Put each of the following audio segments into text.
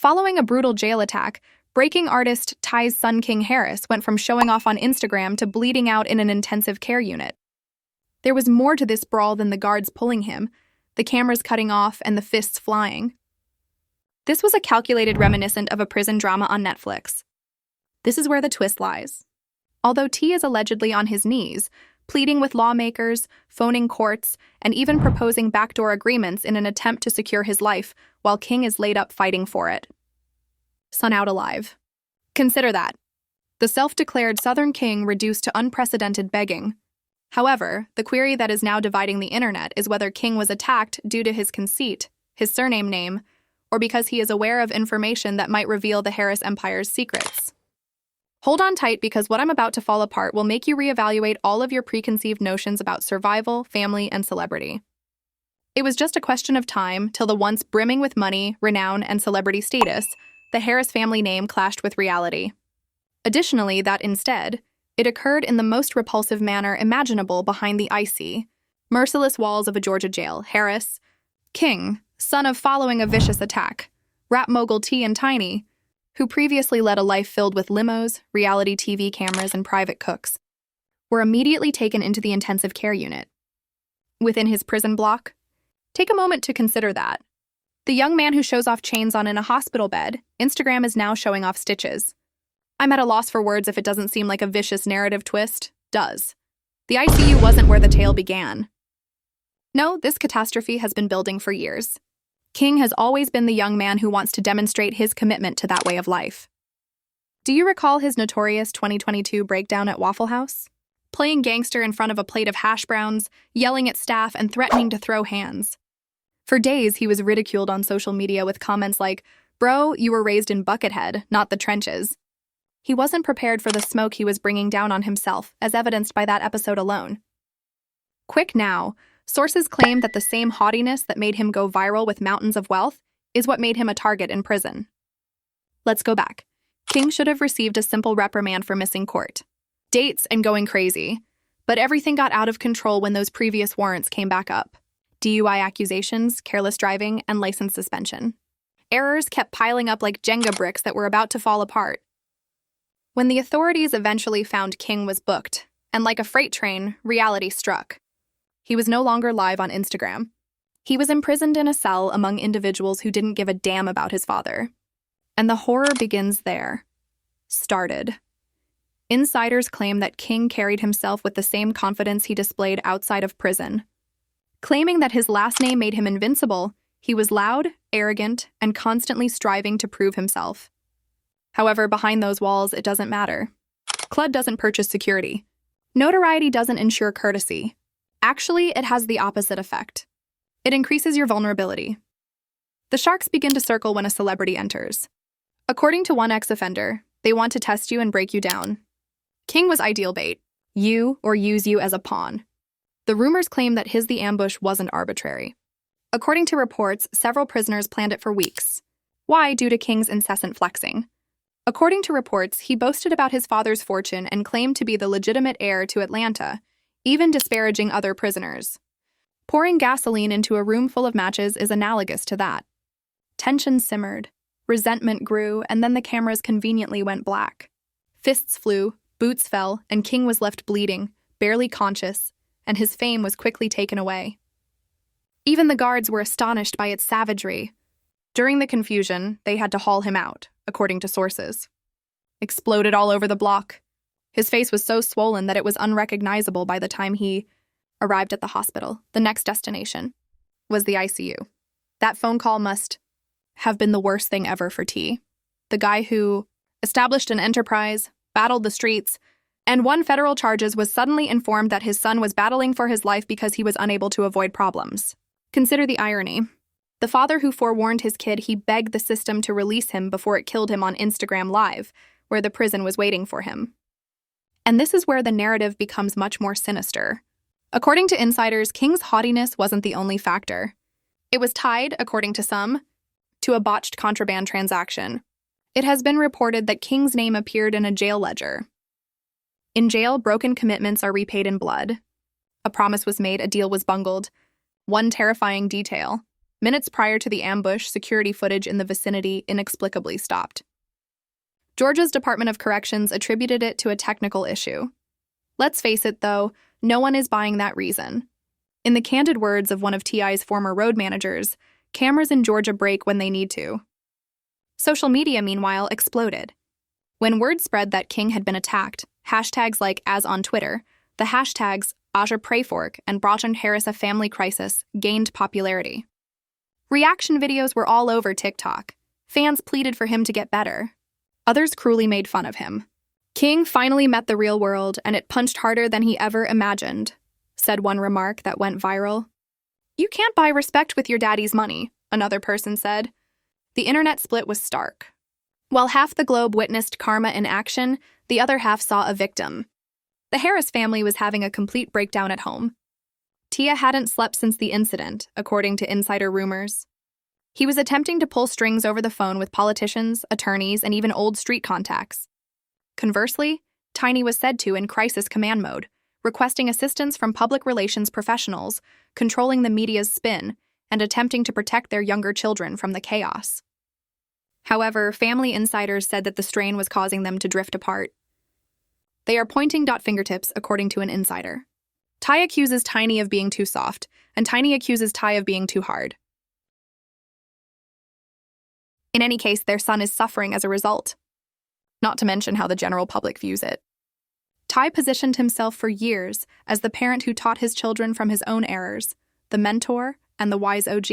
Following a brutal jail attack, breaking artist Ty's son King Harris went from showing off on Instagram to bleeding out in an intensive care unit. There was more to this brawl than the guards pulling him, the cameras cutting off, and the fists flying. This was a calculated reminiscent of a prison drama on Netflix. This is where the twist lies. Although T is allegedly on his knees, pleading with lawmakers, phoning courts, and even proposing backdoor agreements in an attempt to secure his life, while King is laid up fighting for it. Son out alive. Consider that. The self-declared Southern King reduced to unprecedented begging. However, the query that is now dividing the internet is whether King was attacked due to his conceit, his surname name, or because he is aware of information that might reveal the Harris Empire's secrets. Hold on tight, because what I'm about to fall apart will make you reevaluate all of your preconceived notions about survival, family, and celebrity. It was just a question of time till the once brimming with money, renown, and celebrity status, the Harris family name clashed with reality. Additionally, that instead, it occurred in the most repulsive manner imaginable behind the icy, merciless walls of a Georgia jail. Harris, King, son of following a vicious attack, rap mogul T and Tiny, who previously led a life filled with limos, reality TV cameras, and private cooks, were immediately taken into the intensive care unit. Within his prison block, take a moment to consider that. The young man who shows off chains on in a hospital bed, Instagram is now showing off stitches. I'm at a loss for words if it doesn't seem like a vicious narrative twist. Does. The ICU wasn't where the tale began. No, this catastrophe has been building for years. King has always been the young man who wants to demonstrate his commitment to that way of life. Do you recall his notorious 2022 breakdown at Waffle House? Playing gangster in front of a plate of hash browns, yelling at staff, and threatening to throw hands. For days, he was ridiculed on social media with comments like, "Bro, you were raised in Buckethead, not the trenches." He wasn't prepared for the smoke he was bringing down on himself, as evidenced by that episode alone. Quick now. Sources claim that the same haughtiness that made him go viral with mountains of wealth is what made him a target in prison. Let's go back. King should have received a simple reprimand for missing court, dates, and going crazy. But everything got out of control when those previous warrants came back up. DUI accusations, careless driving, and license suspension. Errors kept piling up like Jenga bricks that were about to fall apart. When the authorities eventually found King was booked, and like a freight train, reality struck. He was no longer live on Instagram. He was imprisoned in a cell among individuals who didn't give a damn about his father. And the horror begins there. Started. Insiders claim that King carried himself with the same confidence he displayed outside of prison. Claiming that his last name made him invincible, he was loud, arrogant, and constantly striving to prove himself. However, behind those walls, it doesn't matter. CLUD doesn't purchase security. Notoriety doesn't ensure courtesy. Actually, it has the opposite effect. It increases your vulnerability. The sharks begin to circle when a celebrity enters. According to one ex-offender, they want to test you and break you down. King was ideal bait. You or use you as a pawn. The rumors claim that the ambush wasn't arbitrary. According to reports, several prisoners planned it for weeks. Why? Due to King's incessant flexing. According to reports, he boasted about his father's fortune and claimed to be the legitimate heir to Atlanta, even disparaging other prisoners. Pouring gasoline into a room full of matches is analogous to that. Tension simmered, resentment grew, and then the cameras conveniently went black. Fists flew, boots fell, and King was left bleeding, barely conscious, and his fame was quickly taken away. Even the guards were astonished by its savagery. During the confusion, they had to haul him out, according to sources. Exploded all over the block. His face was so swollen that it was unrecognizable by the time he arrived at the hospital. The next destination was the ICU. That phone call must have been the worst thing ever for T. The guy who established an enterprise, battled the streets, and won federal charges was suddenly informed that his son was battling for his life because he was unable to avoid problems. Consider the irony. The father who forewarned his kid, he begged the system to release him before it killed him on Instagram Live, where the prison was waiting for him. And this is where the narrative becomes much more sinister. According to insiders, King's haughtiness wasn't the only factor. It was tied, according to some, to a botched contraband transaction. It has been reported that King's name appeared in a jail ledger. In jail, broken commitments are repaid in blood. A promise was made, a deal was bungled. One terrifying detail: Minutes prior to the ambush, security footage in the vicinity inexplicably stopped. Georgia's Department of Corrections attributed it to a technical issue. Let's face it, though, no one is buying that reason. In the candid words of one of T.I.'s former road managers, cameras in Georgia break when they need to. Social media, meanwhile, exploded. When word spread that King had been attacked, hashtags like as on Twitter, the hashtags Aja Prayfork and Broughton Harris a family crisis gained popularity. Reaction videos were all over TikTok. Fans pleaded for him to get better. Others cruelly made fun of him. King finally met the real world, and it punched harder than he ever imagined, said one remark that went viral. You can't buy respect with your daddy's money, another person said. The internet split was stark. While half the globe witnessed karma in action, the other half saw a victim. The Harris family was having a complete breakdown at home. Tia hadn't slept since the incident, according to insider rumors. He was attempting to pull strings over the phone with politicians, attorneys, and even old street contacts. Conversely, Tiny was said to in crisis command mode, requesting assistance from public relations professionals, controlling the media's spin, and attempting to protect their younger children from the chaos. However, family insiders said that the strain was causing them to drift apart. They are pointing fingertips, according to an insider. Ty accuses Tiny of being too soft, and Tiny accuses Ty of being too hard. In any case, their son is suffering as a result. Not to mention how the general public views it. Ty positioned himself for years as the parent who taught his children from his own errors, the mentor, and the wise OG.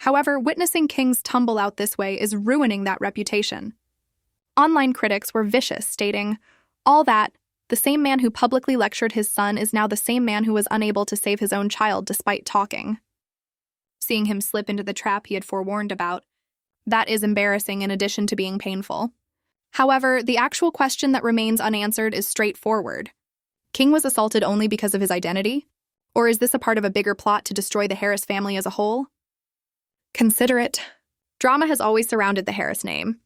However, witnessing King's tumble out this way is ruining that reputation. Online critics were vicious, stating, all that, the same man who publicly lectured his son is now the same man who was unable to save his own child despite talking. Seeing him slip into the trap he had forewarned about, that is embarrassing in addition to being painful. However, the actual question that remains unanswered is straightforward. King was assaulted only because of his identity? Or is this a part of a bigger plot to destroy the Harris family as a whole? Consider it. Drama has always surrounded the Harris name.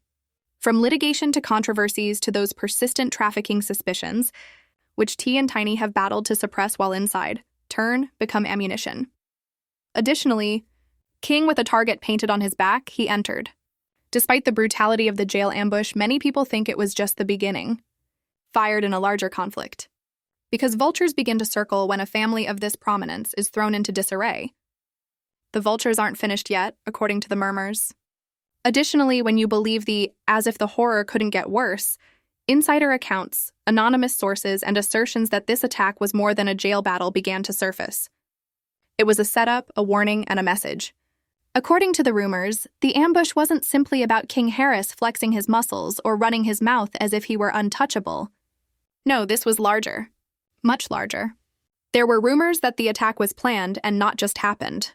From litigation to controversies to those persistent trafficking suspicions, which T and Tiny have battled to suppress while inside, become ammunition. Additionally, King with a target painted on his back, he entered. Despite the brutality of the jail ambush, many people think it was just the beginning, fired in a larger conflict. Because vultures begin to circle when a family of this prominence is thrown into disarray. The vultures aren't finished yet, according to the murmurs. Additionally, when you believe the as if the horror couldn't get worse, insider accounts, anonymous sources, and assertions that this attack was more than a jail battle began to surface. It was a setup, a warning, and a message. According to the rumors, the ambush wasn't simply about King Harris flexing his muscles or running his mouth as if he were untouchable. No, this was larger. Much larger. There were rumors that the attack was planned and not just happened.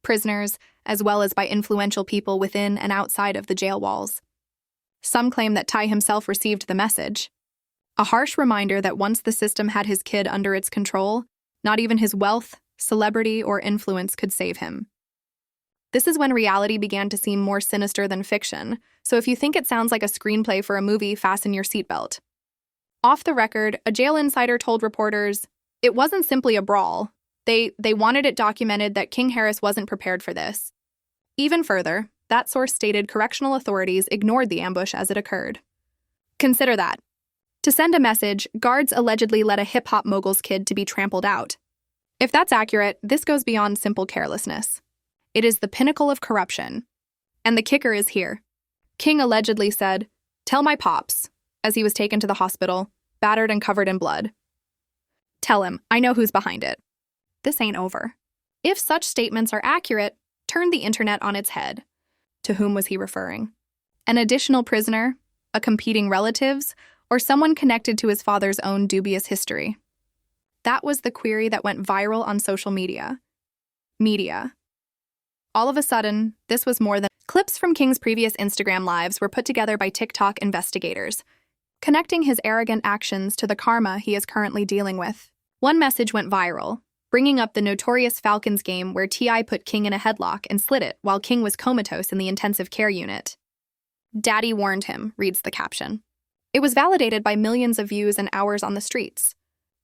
Prisoners, as well as by influential people within and outside of the jail walls. Some claim that Ty himself received the message. A harsh reminder that once the system had his kid under its control, not even his wealth, celebrity, or influence could save him. This is when reality began to seem more sinister than fiction, so if you think it sounds like a screenplay for a movie, fasten your seatbelt. Off the record, a jail insider told reporters, it wasn't simply a brawl. They wanted it documented that King Harris wasn't prepared for this. Even further, that source stated correctional authorities ignored the ambush as it occurred. Consider that. To send a message, guards allegedly let a hip-hop mogul's kid to be trampled out. If that's accurate, this goes beyond simple carelessness. It is the pinnacle of corruption. And the kicker is here. King allegedly said, "Tell my pops," as he was taken to the hospital, battered and covered in blood. Tell him, I know who's behind it. This ain't over. If such statements are accurate, turn the internet on its head. To whom was he referring? An additional prisoner, a competing relatives, or someone connected to his father's own dubious history? That was the query that went viral on social media. All of a sudden, this was more than... Clips from King's previous Instagram lives were put together by TikTok investigators, connecting his arrogant actions to the karma he is currently dealing with. One message went viral, bringing up the notorious Falcons game where T.I. put King in a headlock and slit it while King was comatose in the intensive care unit. Daddy warned him, reads the caption. It was validated by millions of views and hours on the streets.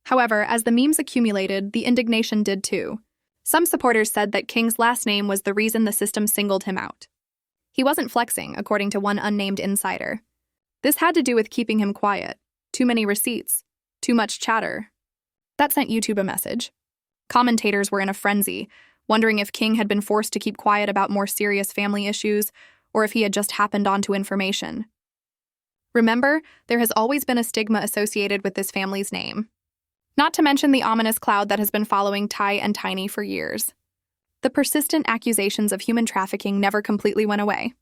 However, as the memes accumulated, the indignation did too. Some supporters said that King's last name was the reason the system singled him out. He wasn't flexing, according to one unnamed insider. This had to do with keeping him quiet. Too many receipts. Too much chatter. That sent YouTube a message. Commentators were in a frenzy, wondering if King had been forced to keep quiet about more serious family issues, or if he had just happened onto information. Remember, there has always been a stigma associated with this family's name. Not to mention the ominous cloud that has been following Ty and Tiny for years. The persistent accusations of human trafficking never completely went away.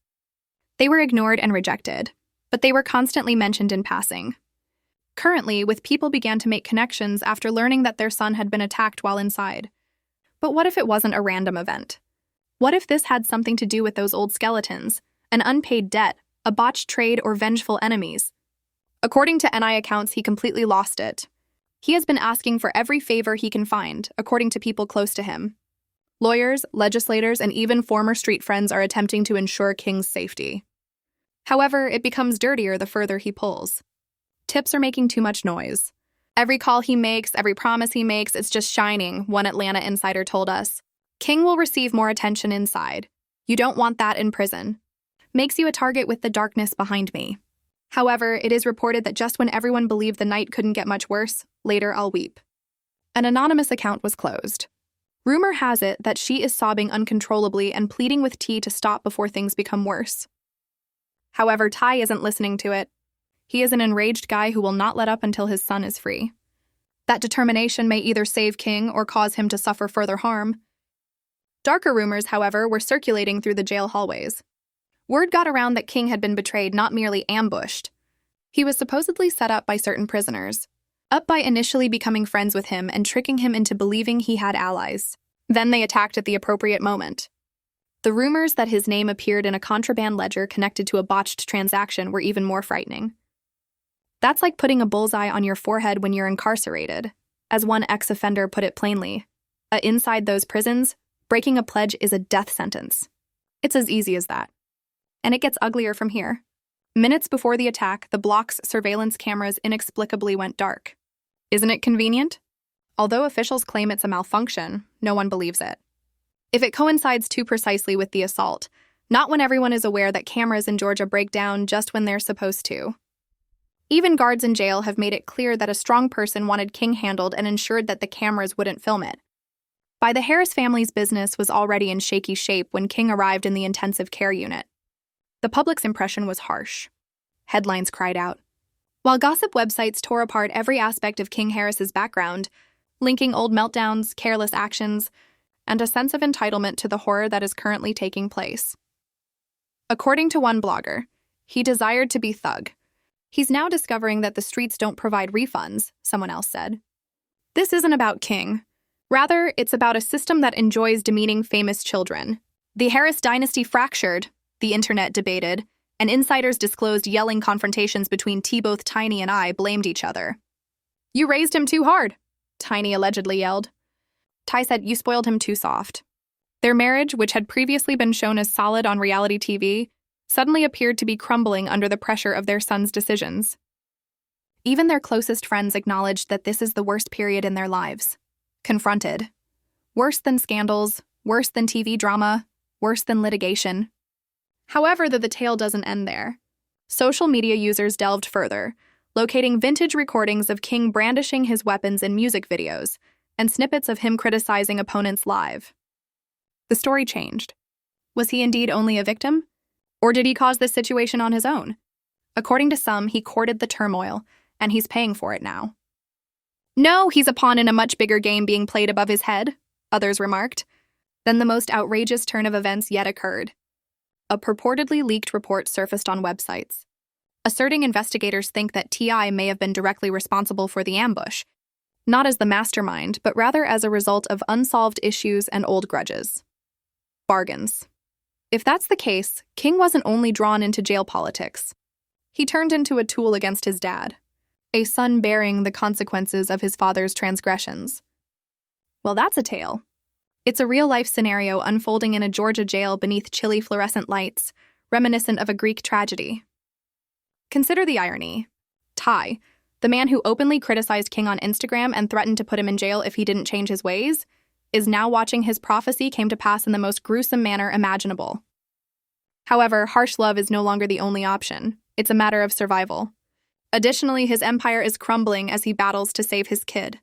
They were ignored and rejected, but they were constantly mentioned in passing. Currently, with people began to make connections after learning that their son had been attacked while inside. But what if it wasn't a random event? What if this had something to do with those old skeletons, an unpaid debt, a botched trade, or vengeful enemies? According to NI accounts, he completely lost it. He has been asking for every favor he can find, according to people close to him. Lawyers, legislators, and even former street friends are attempting to ensure King's safety. However, it becomes dirtier the further he pulls. Tips are making too much noise. Every call he makes, every promise he makes, it's just shining, one Atlanta insider told us. King will receive more attention inside. You don't want that in prison. Makes you a target with the darkness behind me. However, it is reported that just when everyone believed the night couldn't get much worse, later I'll weep. An anonymous account was closed. Rumor has it that she is sobbing uncontrollably and pleading with T to stop before things become worse. However, Ty isn't listening to it. He is an enraged guy who will not let up until his son is free. That determination may either save King or cause him to suffer further harm. Darker rumors, however, were circulating through the jail hallways. Word got around that King had been betrayed, not merely ambushed. He was supposedly set up by certain prisoners, up by initially becoming friends with him and tricking him into believing he had allies. Then they attacked at the appropriate moment. The rumors that his name appeared in a contraband ledger connected to a botched transaction were even more frightening. That's like putting a bullseye on your forehead when you're incarcerated. As one ex-offender put it plainly, inside those prisons, breaking a pledge is a death sentence. It's as easy as that. And it gets uglier from here. Minutes before the attack, the block's surveillance cameras inexplicably went dark. Isn't it convenient? Although officials claim it's a malfunction, no one believes it. If it coincides too precisely with the assault, not when everyone is aware that cameras in Georgia break down just when they're supposed to. Even guards in jail have made it clear that a strong person wanted King handled and ensured that the cameras wouldn't film it. By the Harris family's business was already in shaky shape when King arrived in the intensive care unit. The public's impression was harsh. Headlines cried out. While gossip websites tore apart every aspect of King Harris's background, linking old meltdowns, careless actions, and a sense of entitlement to the horror that is currently taking place. According to one blogger, he desired to be thug. He's now discovering that the streets don't provide refunds, someone else said. This isn't about King. Rather, it's about a system that enjoys demeaning famous children. The Harris dynasty fractured, the internet debated, and insiders disclosed yelling confrontations between both Tiny and I blamed each other. You raised him too hard, Tiny allegedly yelled. Ty said you spoiled him too soft. Their marriage, which had previously been shown as solid on reality TV, suddenly appeared to be crumbling under the pressure of their son's decisions. Even their closest friends acknowledged that this is the worst period in their lives. Confronted. Worse than scandals, worse than TV drama, worse than litigation. However, the tale doesn't end there. Social media users delved further, locating vintage recordings of King brandishing his weapons in music videos, and snippets of him criticizing opponents live. The story changed. Was he indeed only a victim? Or did he cause this situation on his own? According to some, he courted the turmoil, and he's paying for it now. No, he's a pawn in a much bigger game being played above his head, others remarked. Then the most outrageous turn of events yet occurred. A purportedly leaked report surfaced on websites, asserting investigators think that T.I. may have been directly responsible for the ambush, not as the mastermind, but rather as a result of unsolved issues and old grudges. Bargains. If that's the case, King wasn't only drawn into jail politics. He turned into a tool against his dad, a son bearing the consequences of his father's transgressions. Well, that's a tale. It's a real-life scenario unfolding in a Georgia jail beneath chilly fluorescent lights, reminiscent of a Greek tragedy. Consider the irony. Ty, the man who openly criticized King on Instagram and threatened to put him in jail if he didn't change his ways, is now watching his prophecy came to pass in the most gruesome manner imaginable. However, harsh love is no longer the only option. It's a matter of survival. Additionally, his empire is crumbling as he battles to save his kid.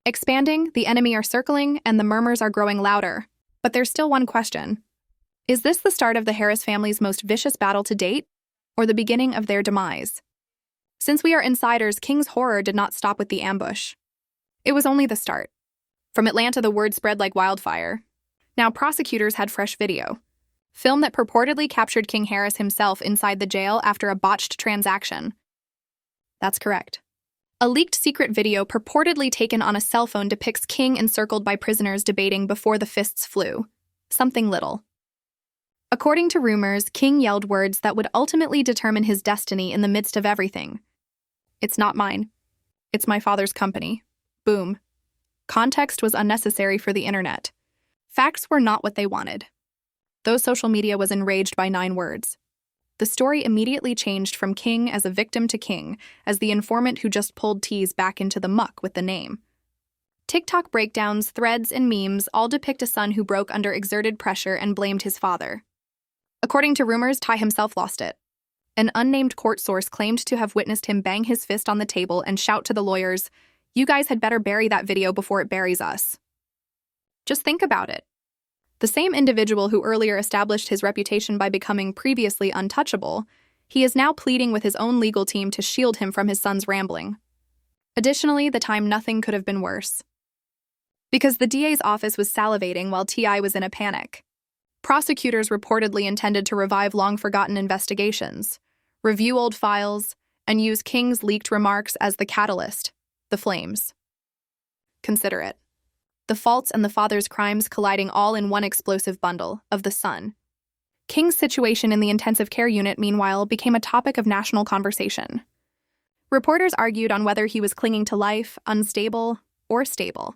Expanding, the enemy are circling, and the murmurs are growing louder. But there's still one question. Is this the start of the Harris family's most vicious battle to date, or the beginning of their demise? Since we are insiders, King's horror did not stop with the ambush. It was only the start. From Atlanta, the word spread like wildfire. Now prosecutors had fresh video. Film that purportedly captured King Harris himself inside the jail after a botched transaction. That's correct. A leaked secret video purportedly taken on a cell phone depicts King encircled by prisoners debating before the fists flew. Something little. According to rumors, King yelled words that would ultimately determine his destiny in the midst of everything. It's not mine. It's my father's company. Boom. Context was unnecessary for the internet. Facts were not what they wanted. Though social media was enraged by 9 words. The story immediately changed from King as a victim to King as the informant who just pulled Tease back into the muck with the name. TikTok breakdowns, threads, and memes all depict a son who broke under exerted pressure and blamed his father. According to rumors, Ty himself lost it. An unnamed court source claimed to have witnessed him bang his fist on the table and shout to the lawyers, "You guys had better bury that video before it buries us." Just think about it. The same individual who earlier established his reputation by becoming previously untouchable, he is now pleading with his own legal team to shield him from his son's rambling. Additionally, the time nothing could have been worse. Because the DA's office was salivating while T.I. was in a panic. Prosecutors reportedly intended to revive long-forgotten investigations, review old files, and use King's leaked remarks as the catalyst, the flames. Consider it. The faults and the father's crimes colliding all in one explosive bundle of the son. King's situation in the intensive care unit, meanwhile, became a topic of national conversation. Reporters argued on whether he was clinging to life, unstable, or stable.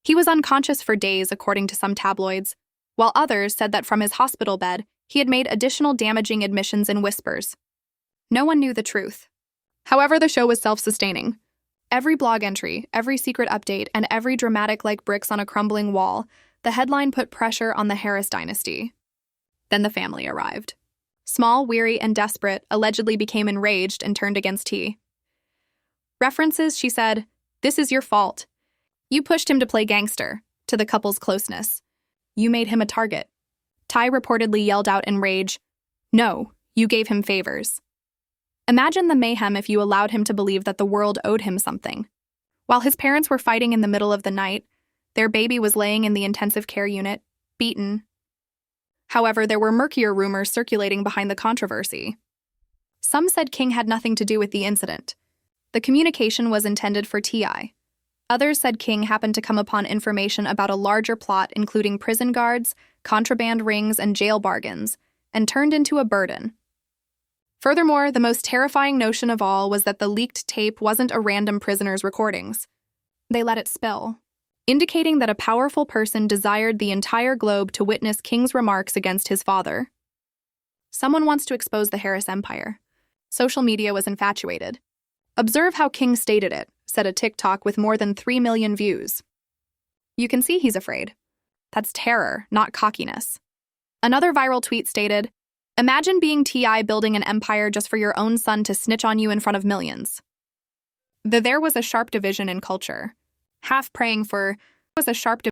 He was unconscious for days, according to some tabloids, while others said that from his hospital bed, he had made additional damaging admissions in whispers. No one knew the truth. However, the show was self-sustaining. Every blog entry, every secret update, and every dramatic like bricks on a crumbling wall, the headline put pressure on the Harris dynasty. Then the family arrived. Small, weary, and desperate, allegedly became enraged and turned against T. References, she said, "This is your fault. You pushed him to play gangster," to the couple's closeness. "You made him a target." Ty reportedly yelled out in rage, "No, you gave him favors." Imagine the mayhem if you allowed him to believe that the world owed him something. While his parents were fighting in the middle of the night, their baby was laying in the intensive care unit, beaten. However, there were murkier rumors circulating behind the controversy. Some said King had nothing to do with the incident. The communication was intended for T.I. Others said King happened to come upon information about a larger plot including prison guards, contraband rings, and jail bargains, and turned into a burden. Furthermore, the most terrifying notion of all was that the leaked tape wasn't a random prisoner's recordings. They let it spill, indicating that a powerful person desired the entire globe to witness King's remarks against his father. Someone wants to expose the Harris Empire. Social media was infatuated. "Observe how King stated it," said a TikTok with more than 3 million views. You can see he's afraid. That's terror, not cockiness. Another viral tweet stated, "Imagine being T.I. building an empire just for your own son to snitch on you in front of millions." There was a sharp division in culture. Half praying for was a sharp